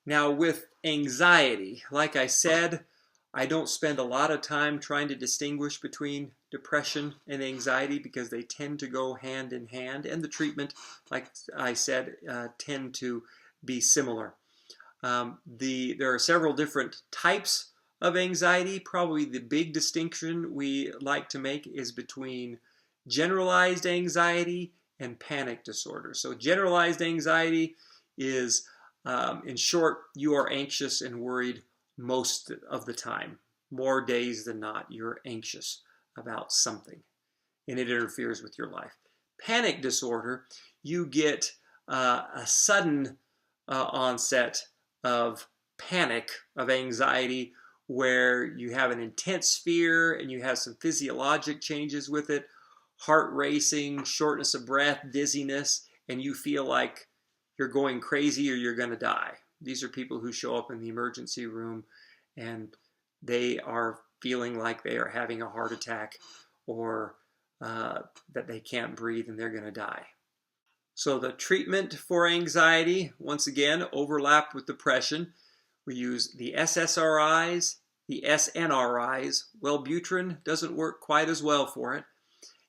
Now with anxiety, like I said, I don't spend a lot of time trying to distinguish between depression and anxiety because they tend to go hand in hand, and the treatment, like I said, tend to be similar. There are several different types of anxiety. Probably the big distinction we like to make is between generalized anxiety and panic disorder. So generalized anxiety is, in short, you are anxious and worried most of the time. More days than not, you're anxious about something and it interferes with your life. Panic disorder, you get a sudden onset of panic, of anxiety, where you have an intense fear and you have some physiologic changes with it, heart racing, shortness of breath, dizziness, and you feel like you're going crazy or you're going to die. These are people who show up in the emergency room and they are feeling like they are having a heart attack or that they can't breathe and they're going to die. So the treatment for anxiety, once again, overlapped with depression. We use the SSRIs, the SNRIs. Wellbutrin doesn't work quite as well for it.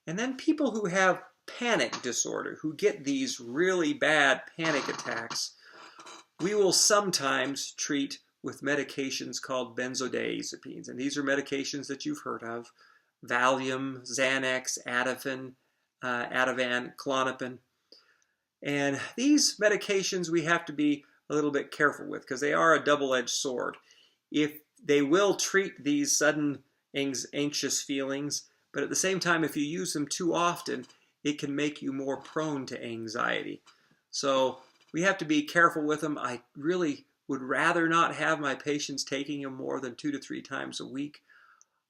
And then people who have panic disorder, who get these really bad panic attacks, we will sometimes treat with medications called benzodiazepines. And these are medications that you've heard of: Valium, Xanax, Ativan, Klonopin. And these medications we have to be a little bit careful with because they are a double-edged sword. If they will treat these sudden anxious feelings, but at the same time, if you use them too often, it can make you more prone to anxiety. So we have to be careful with them. I really would rather not have my patients taking them more than 2 to 3 times a week.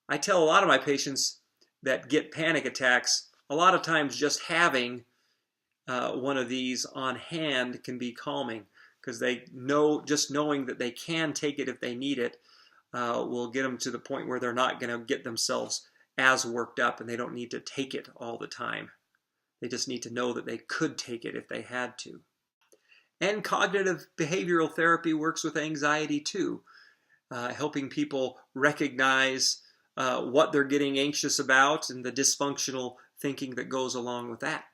I tell a lot of my patients that get panic attacks, a lot of times just having one of these on hand can be calming because they know, just knowing that they can take it if they need it will get them to the point where they're not going to get themselves as worked up and they don't need to take it all the time. They just need to know that they could take it if they had to. And cognitive behavioral therapy works with anxiety too, helping people recognize what they're getting anxious about and the dysfunctional thinking that goes along with that.